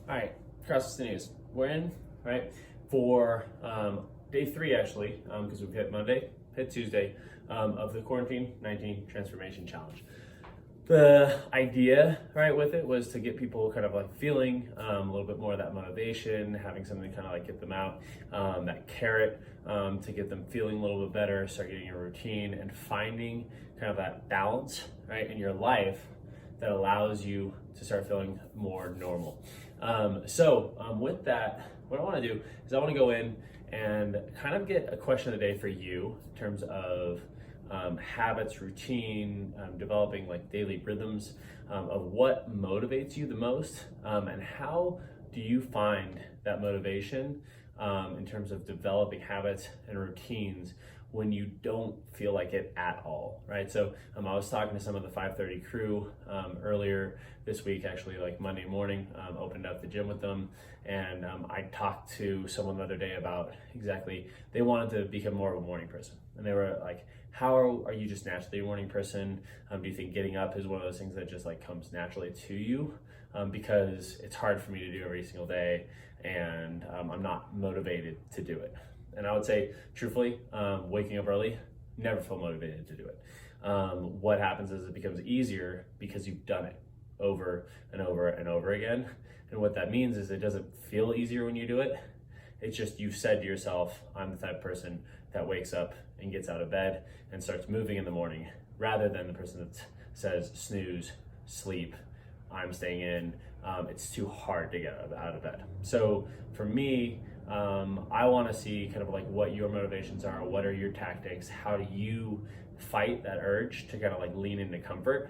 All right, cross the news. We're in, right, for day 3 actually, because we've hit Monday, hit Tuesday, of the Quarantine 19 Transformation Challenge. The idea, right, with it was to get people kind of like feeling a little bit more of that motivation, having something to kind of like get them out, that carrot to get them feeling a little bit better, start getting a routine and finding kind of that balance, right, in your life that allows you to start feeling more normal. With that, what I want to do is I want to go in and kind of get a question of the day for you in terms of habits, routine, developing like daily rhythms of what motivates you the most, and how do you find that motivation in terms of developing habits and routines when you don't feel like it at all, right? So I was talking to some of the 5:30 crew earlier this week, actually like Monday morning, opened up the gym with them, and I talked to someone the other day about exactly, they wanted to become more of a morning person. And they were like, how are you just naturally a morning person? Do you think getting up is one of those things that just like comes naturally to you? Because it's hard for me to do every single day, and I'm not motivated to do it. And I would say, truthfully, waking up early, never feel motivated to do it. What happens is it becomes easier because you've done it over and over and over again. And what that means is it doesn't feel easier when you do it. It's just you've said to yourself, I'm the type of person that wakes up and gets out of bed and starts moving in the morning, rather than the person that says snooze, sleep, I'm staying in, it's too hard to get out of bed. So for me, I want to see kind of like what your motivations are, what are your tactics, how do you fight that urge to kind of like lean into comfort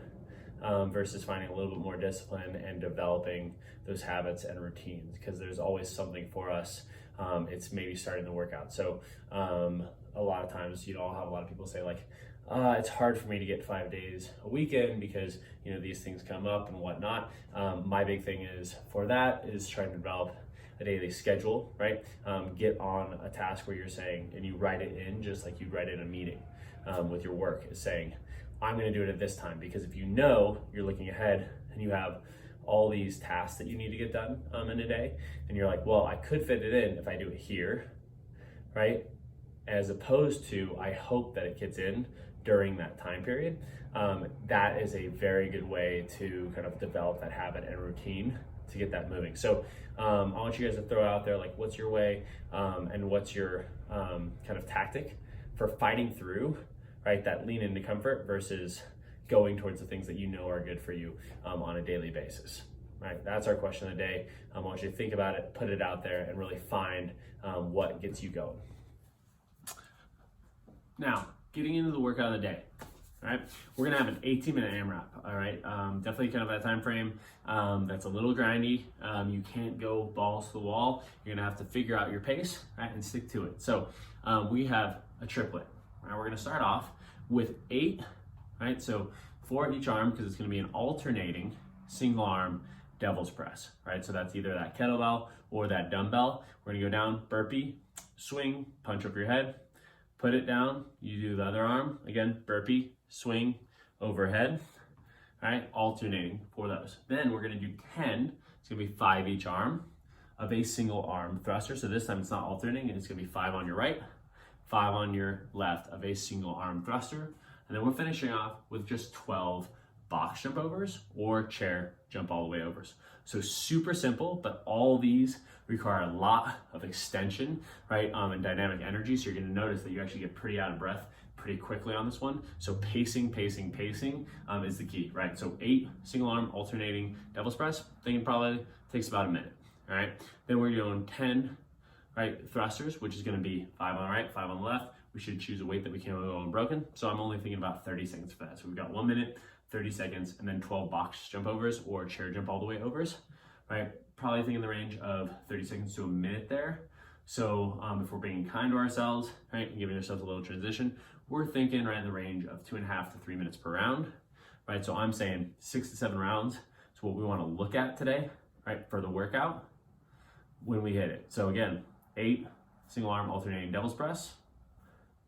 versus finding a little bit more discipline and developing those habits and routines, because there's always something for us. It's maybe starting the workout. So a lot of times, I'll have a lot of people say like, it's hard for me to get 5 days a weekend because these things come up and whatnot. My big thing is for that is trying to develop a daily schedule, right? Get on a task where you're saying, and you write it in just like you'd write in a meeting with your work, is saying, I'm going to do it at this time, because if you're looking ahead and you have all these tasks that you need to get done in a day, and you're like, well, I could fit it in if I do it here, right? As opposed to, I hope that it gets in during that time period. That is a very good way to kind of develop that habit and routine to get that moving. So I want you guys to throw out there, like, what's your way and what's your kind of tactic for fighting through, right, that lean into comfort versus going towards the things that are good for you on a daily basis, right? That's our question of the day. I want you to think about it, put it out there, and really find what gets you going. Now, getting into the workout of the day, all right? We're gonna have an 18-minute AMRAP, all right? Definitely kind of that time frame that's a little grindy. You can't go balls to the wall. You're gonna have to figure out your pace, right, and stick to it. So we have a triplet. Right? We're gonna start off with 8, right? So 4 at each arm, because it's gonna be an alternating single arm devil's press, right? So that's either that kettlebell or that dumbbell. We're gonna go down, burpee, swing, punch over your head, put it down, you do the other arm, again, burpee, swing, overhead, all right, alternating for those. Then we're gonna do 10, it's gonna be 5 each arm of a single arm thruster. So this time it's not alternating, and it's gonna be 5 on your right, 5 on your left of a single arm thruster. And then we're finishing off with just 12 box jump overs or chair jump all the way overs. So super simple, but all these require a lot of extension, right? And dynamic energy. So you're gonna notice that you actually get pretty out of breath pretty quickly on this one. So pacing is the key, right? So 8 single arm alternating devil's press, thinking probably takes about a minute, all right? Then we're doing 10, right, thrusters, which is gonna be 5 on the right, 5 on the left. We should choose a weight that we can't go unbroken. So I'm only thinking about 30 seconds for that. So we've got 1 minute, 30 seconds, and then 12 box jump overs or chair jump all the way overs, right? Probably thinking the range of 30 seconds to a minute there. So if we're being kind to ourselves, right, and giving ourselves a little transition, we're thinking right in the range of 2.5 to 3 minutes per round, right? So I'm saying 6 to 7 rounds is what we want to look at today, right, for the workout when we hit it. So again, 8 single arm alternating devil's press,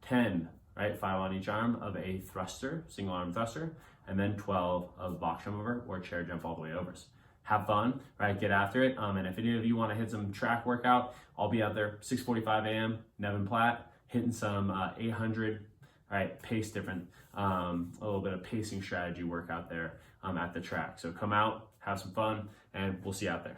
10, right, 5 on each arm of a thruster, single arm thruster, and then 12 of box jump over or chair jump all the way overs. have fun, right? Get after it. And if any of you want to hit some track workout, I'll be out there 6:45 a.m. Nevin Platte, hitting some 800, right? Pace different, a little bit of pacing strategy work out there at the track. So come out, have some fun, and we'll see you out there.